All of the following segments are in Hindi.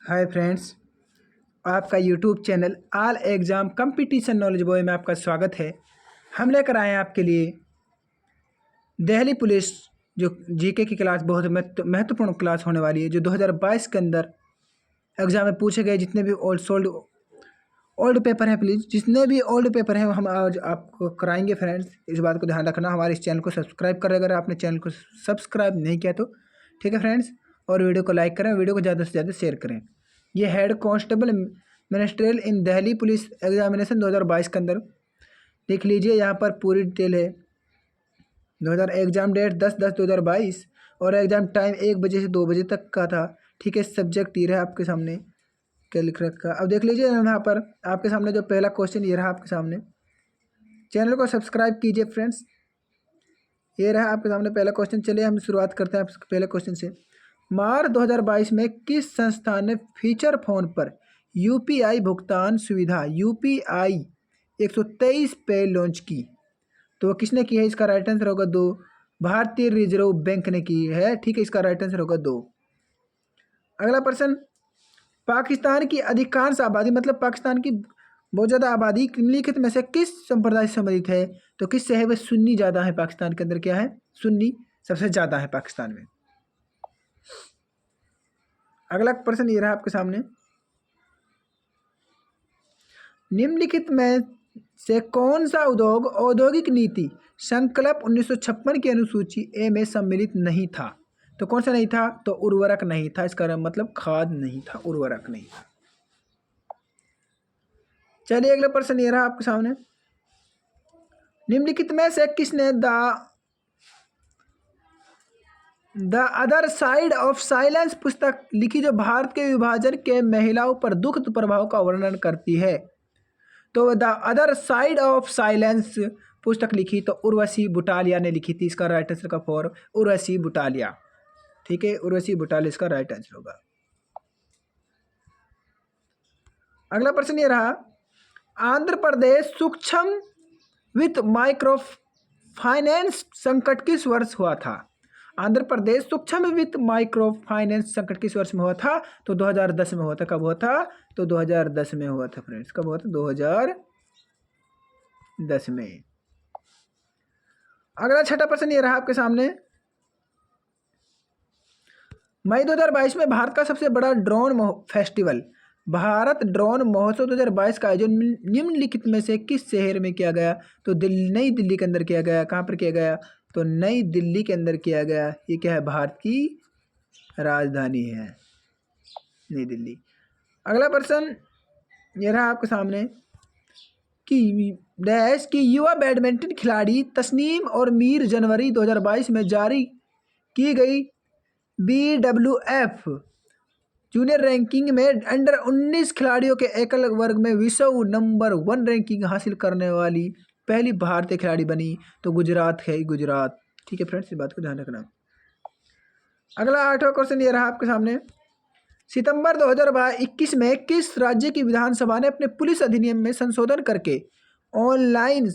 हाय फ्रेंड्स, आपका YouTube channel all exam competition knowledge boy में आपका स्वागत है। हम लेकर आए हैं आपके लिए दिल्ली पुलिस जो जीके की क्लास बहुत महत्वपूर्ण क्लास होने वाली है, जो 2022 के अंदर एग्ज़ाम में पूछे गए जितने भी ओल्ड पेपर हैं, प्लीज़ जितने भी ओल्ड पेपर हैं हम आज आपको कराएंगे। फ्रेंड्स, इस बात को ध्यान रखना, हमारे इस चैनल को सब्सक्राइब करें अगर आपने चैनल को सब्सक्राइब नहीं किया तो। ठीक है फ्रेंड्स, और वीडियो को लाइक करें, वीडियो को ज़्यादा से ज़्यादा शेयर करें। ये हेड कांस्टेबल मिनिस्ट्रियल इन दिल्ली पुलिस एग्जामिनेशन 2022 के अंदर देख लीजिए, यहाँ पर पूरी डिटेल है। 2000 एग्ज़ाम डेट 10/10/2022 और एग्ज़ाम टाइम 1 बजे से 2 बजे तक का था। ठीक है, सब्जेक्ट ये रहा आपके सामने क्या लिख रखा। अब देख लीजिए यहाँ पर आपके सामने जो पहला क्वेश्चन ये रहा आपके सामने। चैनल को सब्सक्राइब कीजिए फ्रेंड्स। ये रहा आपके सामने पहला क्वेश्चन। चलिए हम शुरुआत करते हैं पहले क्वेश्चन से। मार्च 2022 में किस संस्थान ने फीचर फोन पर यूपीआई भुगतान सुविधा यूपीआई 123 पे लॉन्च की? तो वो किसने की है? इसका राइट आंसर होगा 2, भारतीय रिजर्व बैंक ने की है। ठीक है, इसका राइट आंसर होगा 2। अगला प्रश्न, पाकिस्तान की अधिकांश आबादी मतलब पाकिस्तान की बहुत ज़्यादा आबादी निम्नलिखित में से किस संप्रदाय से संबंधित है? तो किससे है? वह सुन्नी ज़्यादा है पाकिस्तान के अंदर। क्या है? सुन्नी सबसे ज़्यादा है पाकिस्तान में। अगला प्रश्न ये रहा आपके सामने। निम्नलिखित में से कौन सा उद्योग औद्योगिक नीति संकल्प 1956 की अनुसूची ए में सम्मिलित नहीं था? तो कौन सा नहीं था? तो उर्वरक नहीं था। इसका मतलब खाद नहीं था, उर्वरक नहीं था। चलिए अगला प्रश्न ये रहा आपके सामने। निम्नलिखित में से किसने the other side of silence पुस्तक लिखी, जो भारत के विभाजन के महिलाओं पर दुखद प्रभाव का वर्णन करती है? तो the other side of silence पुस्तक लिखी तो उर्वशी बुटालिया ने लिखी थी। इसका राइट आंसर का फॉर उर्वशी बुटालिया। ठीक है, उर्वशी बुटालिया इसका राइट आंसर होगा। अगला प्रश्न ये रहा, आंध्र प्रदेश सूक्ष्म वित्त माइक्रो फाइनेंस संकट किस वर्ष हुआ था? आंध्र प्रदेश सूक्ष्म वित्त माइक्रो फाइनेंस संकट किस वर्ष में हुआ था? तो 2010 में हुआ था। कब हुआ था? तो 2010 में हुआ था फ्रेंड्स। कब हुआ था? 2010 में। अगला छठा प्रश्न ये रहा आपके सामने। मई 2022 में भारत का सबसे बड़ा ड्रोन फेस्टिवल भारत ड्रोन महोत्सव 2022 का आयोजन निम्नलिखित में से किस शहर में किया गया? तो नई दिल्ली के अंदर किया गया। कहाँ पर किया गया? तो नई दिल्ली के अंदर किया गया। ये क्या है? भारत की राजधानी है नई दिल्ली। अगला प्रश्न ये रहा आपके सामने कि देश की युवा बैडमिंटन खिलाड़ी तस्नीम और मीर जनवरी 2022 में जारी की गई BWF जूनियर रैंकिंग में अंडर 19 खिलाड़ियों के एकल वर्ग में विश्व नंबर 1 रैंकिंग हासिल करने वाली पहली भारतीय खिलाड़ी बनी। तो गुजरात है, गुजरात। ठीक है फ्रेंड्स, इस बात को ध्यान रखना। अगला 8वां क्वेश्चन ये रहा आपके सामने। सितंबर 2021 में किस राज्य की विधानसभा ने अपने पुलिस अधिनियम में संशोधन करके ऑनलाइन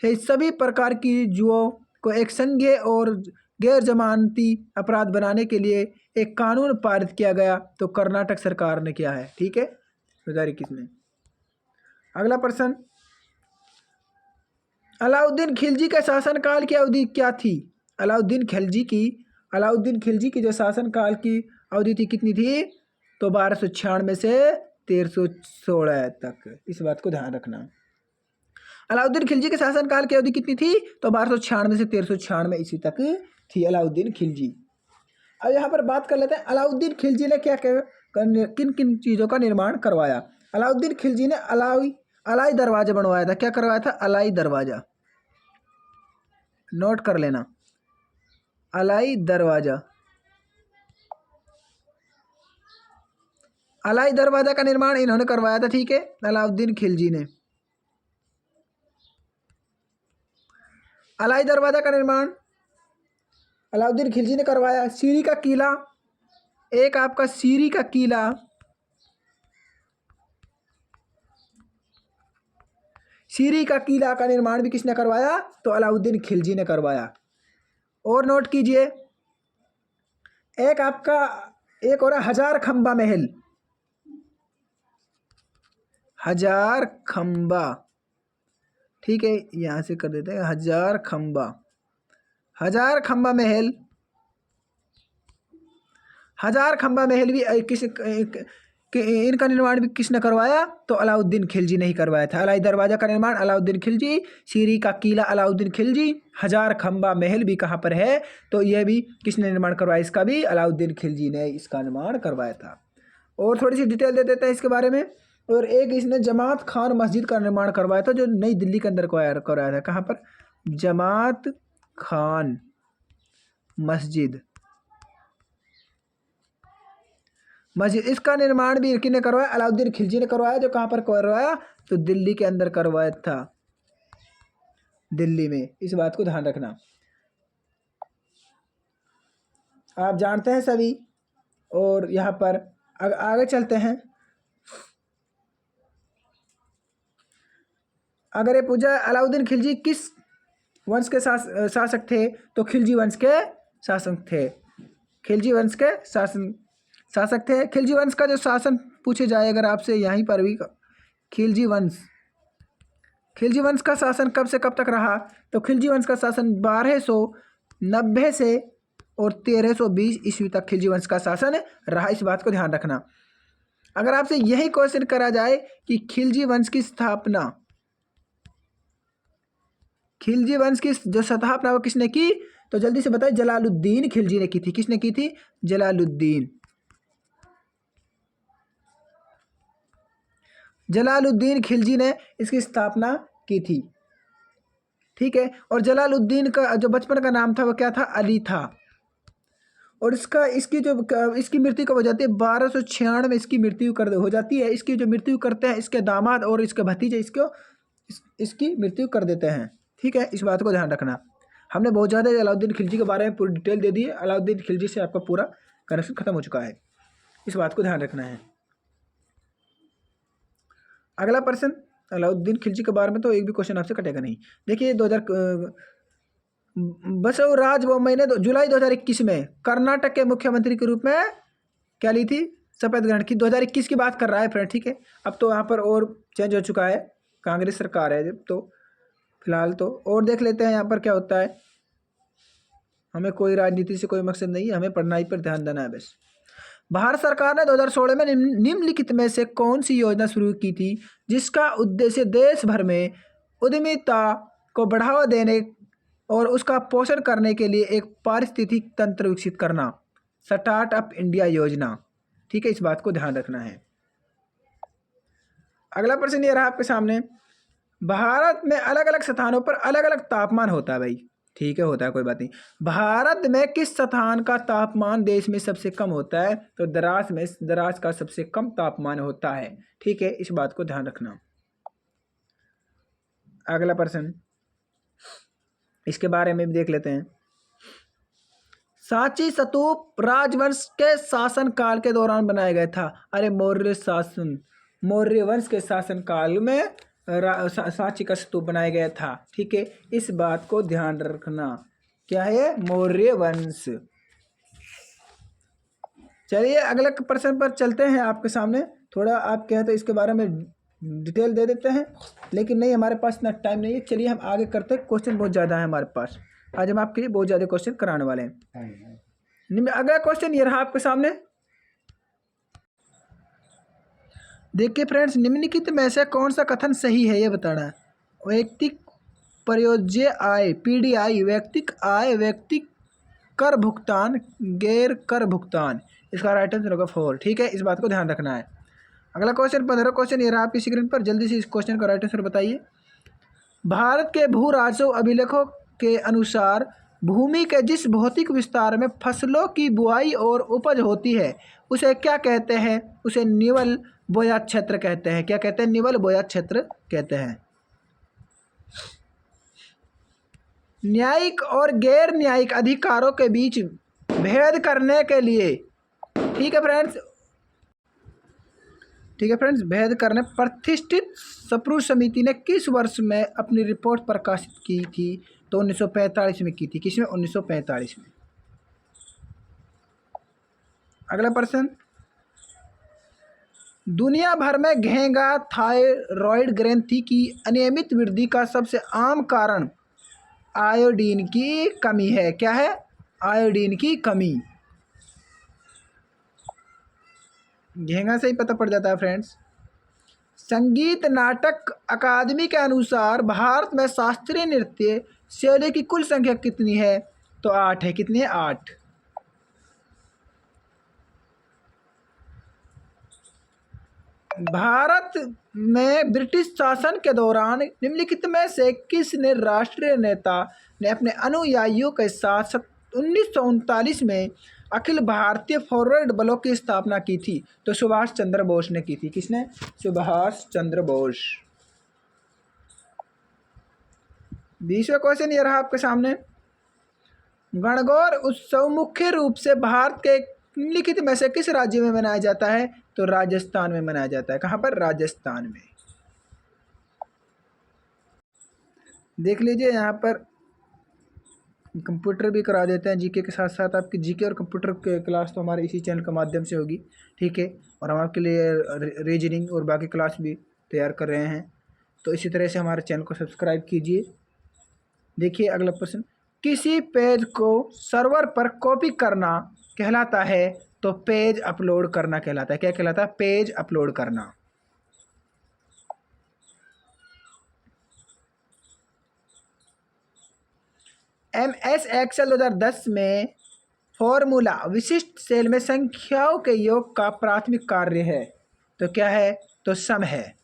है सभी प्रकार की जुओं को एक संज्ञेय और गैर जमानती अपराध बनाने के लिए एक कानून पारित किया गया? तो कर्नाटक सरकार ने किया है। ठीक है, 2021 में। अगला प्रश्न, अलाउद्दीन खिलजी के शासनकाल की अवधि क्या थी? अलाउद्दीन खिलजी की जो शासनकाल की अवधि थी कितनी थी? तो 1296 से 1316 तक। इस बात को ध्यान रखना। अलाउद्दीन खिलजी के शासनकाल की अवधि कितनी थी? तो 1296 से 1396 ईस्वी तक थी अलाउद्दीन खिलजी। अब यहाँ पर बात कर लेते हैं अलाउद्दीन खिलजी ने क्या किन किन चीज़ों का निर्माण करवाया। अलाउद्दीन खिलजी ने अलाई दरवाजा बनवाया था। क्या करवाया था? अलाई दरवाजा। नोट कर लेना, अलाई दरवाजा। अलाई दरवाजा का निर्माण इन्होंने करवाया था। ठीक है, अलाउद्दीन खिलजी ने अलाई दरवाजा का निर्माण अलाउद्दीन खिलजी ने करवाया। सीरी का किला, एक आपका सीरी का किला, सीरी का किला का निर्माण भी किसने करवाया? तो अलाउद्दीन खिलजी ने करवाया। और नोट कीजिए, एक आपका एक और हजार खंबा महल, हजार खंबा, ठीक है, यहाँ से कर देते हैं हजार खंबा। हजार खंबा महल, हजार खंबा महल भी इनका निर्माण भी किसने करवाया? तो अलाउद्दीन खिलजी ने ही करवाया था। अलाई दरवाजा का निर्माण अलाउद्दीन खिलजी, सीरी का किला अलाउद्दीन खिलजी, हजार खंबा महल भी कहाँ पर है? तो यह भी किसने निर्माण करवाया? इसका भी अलाउद्दीन खिलजी ने इसका निर्माण करवाया था। और थोड़ी सी डिटेल दे देते हैं इसके बारे में। और एक इसने जमात खान मस्जिद का निर्माण करवाया था, जो नई दिल्ली के अंदर करवाया था। कहाँ पर? जमात खान मस्जिद, इसका निर्माण भी किसने करवाया? अलाउद्दीन खिलजी ने करवाया। जो कहाँ पर करवाया? तो दिल्ली के अंदर करवाया था, दिल्ली में। इस बात को ध्यान रखना, आप जानते हैं सभी। और यहाँ पर आगे चलते हैं। अगर ये पूछा अलाउद्दीन खिलजी किस वंश के शासक थे? तो खिलजी वंश के शासक थे। खिलजी वंश के शासक थे। खिलजी वंश का जो शासन पूछे जाए अगर आपसे यहीं पर भी, खिलजी वंश का शासन कब से कब तक रहा? तो खिलजी वंश का शासन 1290 से और 1320 ईस्वी तक खिलजी वंश का शासन रहा। इस बात को ध्यान रखना। अगर आपसे यही क्वेश्चन करा जाए कि खिलजी वंश की स्थापना, खिलजी वंश की जो स्थापना वो किसने की? तो जल्दी से बताइए। जलालुद्दीन खिलजी ने की थी। किसने की थी? जलालुद्दीन खिलजी ने इसकी स्थापना की थी, ठीक है। और जलालुद्दीन का जो बचपन का नाम था वो क्या था? अली था। और इसकी मृत्यु कब हो जाती है? 1296 में इसकी मृत्यु हो जाती है। इसकी जो मृत्यु करते हैं इसके दामाद और इसके भतीजे इसकी मृत्यु कर देते हैं, ठीक है। इस बात को ध्यान रखना। हमने बहुत ज़्यादा अलाउद्दीन खिलजी के बारे में पूरी डिटेल दे दी है। अलाउद्दीन खिलजी से आपका पूरा कनेक्शन खत्म हो चुका है। इस बात को ध्यान रखना है। अगला प्रश्न, अलाउद्दीन खिलजी के बारे में तो एक भी क्वेश्चन आपसे कटेगा नहीं। देखिए, बसवराज बोम्मई ने जुलाई 2021 में कर्नाटक के मुख्यमंत्री के रूप में क्या ली थी? शपथ ग्रहण की। 2021 की बात कर रहा है फ्रेंड, ठीक है। अब तो यहाँ पर और चेंज हो चुका है, कांग्रेस सरकार है जब, तो फिलहाल तो और देख लेते हैं यहाँ पर क्या होता है। हमें कोई राजनीति से कोई मकसद नहीं है, हमें पढ़ाई पर ध्यान देना है बस। भारत सरकार ने 2016 में निम्नलिखित में से कौन सी योजना शुरू की थी जिसका उद्देश्य देश भर में उद्यमिता को बढ़ावा देने और उसका पोषण करने के लिए एक पारिस्थितिक तंत्र विकसित करना? स्टार्टअप इंडिया योजना, ठीक है। इस बात को ध्यान रखना है। अगला प्रश्न ये रहा आपके सामने। भारत में अलग अलग स्थानों पर अलग अलग तापमान होता है भाई, ठीक है, होता है, कोई बात नहीं। भारत में किस स्थान का तापमान देश में सबसे कम होता है? तो द्रास का सबसे कम तापमान होता है, ठीक है। इस बात को ध्यान रखना। अगला प्रश्न, इसके बारे में भी देख लेते हैं। सांची स्तूप राजवंश के शासन काल के दौरान बनाया गया था। अरे मौर्य वंश के शासन काल में सांची का स्तूप बनाया गया था, ठीक है। इस बात को ध्यान रखना। क्या है? मौर्य वंश। चलिए अगले प्रश्न पर चलते हैं। आपके सामने थोड़ा आप कहते इसके बारे में डिटेल दे देते हैं, लेकिन नहीं, हमारे पास इतना टाइम नहीं है। चलिए हम आगे करते हैं, क्वेश्चन बहुत ज़्यादा है हमारे पास। आज हम आपके लिए बहुत ज़्यादा क्वेश्चन कराने वाले हैं। अगला क्वेश्चन ये रहा आपके सामने। देखिए फ्रेंड्स, निम्नलिखित में से कौन सा कथन सही है ये बताना है। वैयक्तिक प्रयोज्य आय PDI, व्यक्तिक आय, व्यक्तिक कर भुगतान, गैर कर भुगतान। इसका राइट आंसर होगा 4, ठीक है। इस बात को ध्यान रखना है। अगला क्वेश्चन 15 क्वेश्चन ये रहा आपकी स्क्रीन पर। जल्दी से इस क्वेश्चन का राइट आंसर बताइए। भारत के भू राजस्व अभिलेखों के अनुसार भूमि के जिस भौतिक विस्तार में फसलों की बुआई और उपज होती है उसे क्या कहते हैं? उसे निवल बोया क्षेत्र कहते हैं। क्या कहते हैं? निवल बोया क्षेत्र कहते हैं। न्यायिक और गैर न्यायिक अधिकारों के बीच भेद करने के लिए, ठीक है फ्रेंड्स, भेद करने प्रतिष्ठित सप्रू समिति ने किस वर्ष में अपनी रिपोर्ट प्रकाशित की थी? तो 1945 में की थी। किसमें? 1945 में। अगला प्रश्न, दुनिया भर में घेंगा थायरॉइड ग्रंथि की अनियमित वृद्धि का सबसे आम कारण आयोडीन की कमी है। क्या है? आयोडीन की कमी। घेंगा से ही पता पड़ जाता है फ्रेंड्स। संगीत नाटक अकादमी के अनुसार भारत में शास्त्रीय नृत्य शैली की कुल संख्या कितनी है? तो 8 है। कितनी है? 8। भारत में ब्रिटिश शासन के दौरान निम्नलिखित में से किसने राष्ट्रीय नेता ने अपने अनुयायियों के साथ 1939 में अखिल भारतीय फॉरवर्ड ब्लॉक की स्थापना की थी? तो सुभाष चंद्र बोस ने की थी। किसने? सुभाष चंद्र बोस। 20वां क्वेश्चन ये रहा आपके सामने। गणगौर उत्सव मुख्य रूप से भारत के निम्नलिखित में से किस राज्य में मनाया जाता है? तो राजस्थान में मनाया जाता है। कहाँ पर? राजस्थान में। देख लीजिए यहाँ पर कंप्यूटर भी करा देते हैं जीके के साथ साथ। आपकी जीके और कंप्यूटर के क्लास तो हमारे इसी चैनल के माध्यम से होगी, ठीक है। और हम आपके लिए रीजनिंग और बाकी क्लास भी तैयार कर रहे हैं, तो इसी तरह से हमारे चैनल को सब्सक्राइब कीजिए। देखिए अगला प्रश्न, किसी पेज को सर्वर पर कॉपी करना कहलाता है? तो पेज अपलोड करना कहलाता है। क्या कहलाता है? पेज अपलोड करना। MS एक्सेल 2010 में फॉर्मूला विशिष्ट सेल में संख्याओं के योग का प्राथमिक कार्य है। तो क्या है? तो सम है,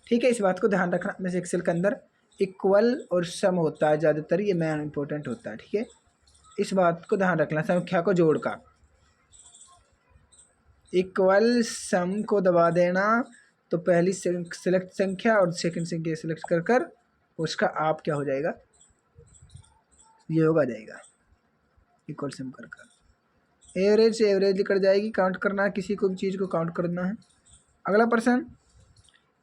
ठीक है। इस बात को ध्यान रखना। में से एक्सेल के अंदर इक्वल और सम होता है ज़्यादातर, ये मेन इंपॉर्टेंट होता है, ठीक है। इस बात को ध्यान रखना, संख्या को जोड़ का इक्वल सम को दबा देना, तो पहली सेलेक्ट संख्या और सेकंड संख्या सेलेक्ट कर कर उसका आप क्या हो जाएगा? योग आ जाएगा इक्वल सम कर कर। एवरेज से एवरेज निकल जाएगी। काउंट करना है, किसी को भी चीज़ को काउंट करना है। अगला प्रश्न,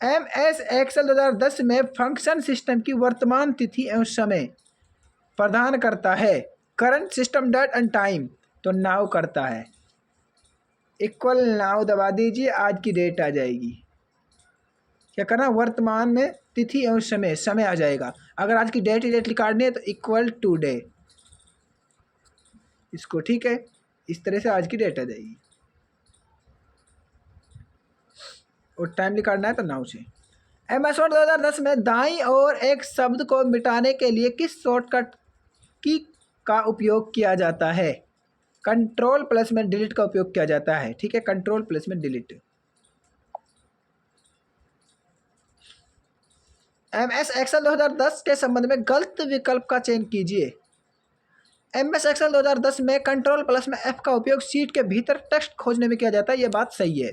MS एक्सेल 2010 में फंक्शन सिस्टम की वर्तमान तिथि एवं समय प्रदान करता है। Current system date and time, तो नाउ करता है। इक्वल नाउ दबा दीजिए, आज की डेट आ जाएगी। क्या करना? वर्तमान में तिथि एवं समय, समय आ जाएगा। अगर आज की डेट निकालनी है तो इक्वल टू डे इसको, ठीक है। इस तरह से आज की डेट आ जाएगी। और टाइम निकालना है तो नाउ से। MS वर्ड 2010 में दाईं ओर एक शब्द को मिटाने के लिए किस शॉर्टकट की का उपयोग किया जाता है? कंट्रोल प्लस में डिलीट का उपयोग किया जाता है, ठीक है। कंट्रोल प्लस में डिलीट। MS एक्सेल 2010 के संबंध में गलत विकल्प का चयन कीजिए। MS एक्सेल 2010 में कंट्रोल प्लस में F का उपयोग सीट के भीतर टेक्स्ट खोजने में किया जाता है, ये बात सही है।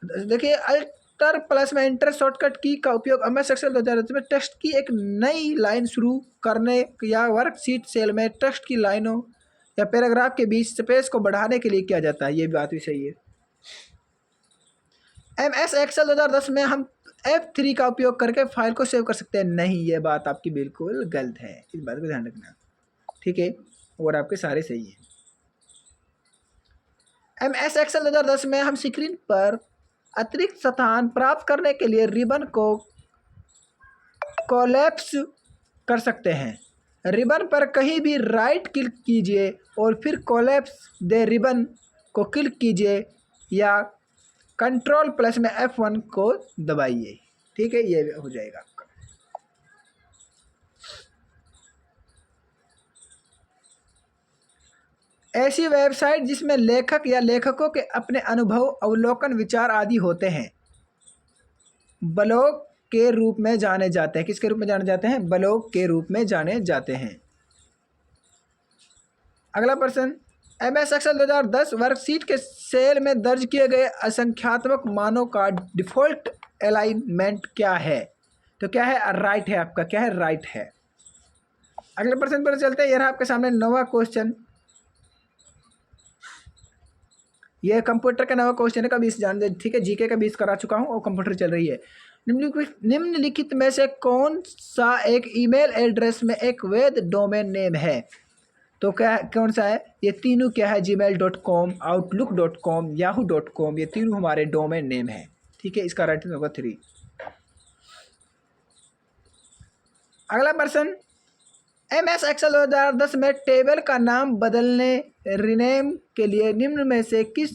देखिए अल्टर प्लस में इंटर शॉर्टकट की का उपयोग MS एक्सेल 2010 में टेक्स्ट की एक नई लाइन शुरू करने या वर्कशीट सेल में टेक्स्ट की लाइनों या पैराग्राफ के बीच स्पेस को बढ़ाने के लिए किया जाता है, ये बात भी सही है। MS एक्सेल 2010 में हम F3 का उपयोग करके फाइल को सेव कर सकते हैं, नहीं, ये बात आपकी बिल्कुल गलत है। इस बात को ध्यान रखना, ठीक है। और आपके सारे सही है। MS एक्सेल 2010 में हम स्क्रीन पर अतिरिक्त स्थान प्राप्त करने के लिए रिबन को कोलैप्स कर सकते हैं। रिबन पर कहीं भी राइट क्लिक कीजिए और फिर कोलैप्स द रिबन को क्लिक कीजिए या कंट्रोल प्लस में F1 को दबाइए, ठीक है। ये हो जाएगा आपका। ऐसी वेबसाइट जिसमें लेखक या लेखकों के अपने अनुभव, अवलोकन, विचार आदि होते हैं, ब्लॉग के रूप में जाने जाते हैं। किसके रूप में जाने जाते हैं? ब्लॉग के रूप में जाने जाते हैं। अगला प्रश्न, MS एक्सेल 2010 वर्कशीट के सेल में दर्ज किए गए असंख्यात्मक मानों का डिफ़ॉल्ट अलाइनमेंट क्या है? तो क्या है? राइट है आपका। क्या है? राइट है। अगले प्रश्न पर चलते हैं। यह रहा आपके सामने 9वां क्वेश्चन। यह कंप्यूटर का 9वां क्वेश्चन है, का 20 जान दे, ठीक है। जीके का 20 करा चुका हूँ और कंप्यूटर चल रही है। निम्नलिखित में से कौन सा एक ईमेल एड्रेस में एक वैध डोमेन नेम है? तो क्या कौन सा है? ये तीनों क्या है? gmail.com, outlook.com, yahoo.com, ये तीनों हमारे डोमेन नेम है। ठीक है, इसका राइट होगा 3। अगला पर्सन, MS एक्सेल 2010 में टेबल का नाम बदलने रीनेम के लिए निम्न में से किस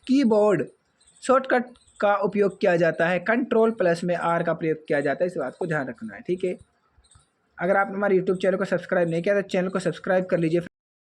कीबोर्ड शॉर्टकट का उपयोग किया जाता है? कंट्रोल+ में R का प्रयोग किया जाता है, इस बात को ध्यान रखना है। ठीक है, अगर आप हमारे यूट्यूब चैनल को सब्सक्राइब नहीं किया तो चैनल को सब्सक्राइब कर लीजिए।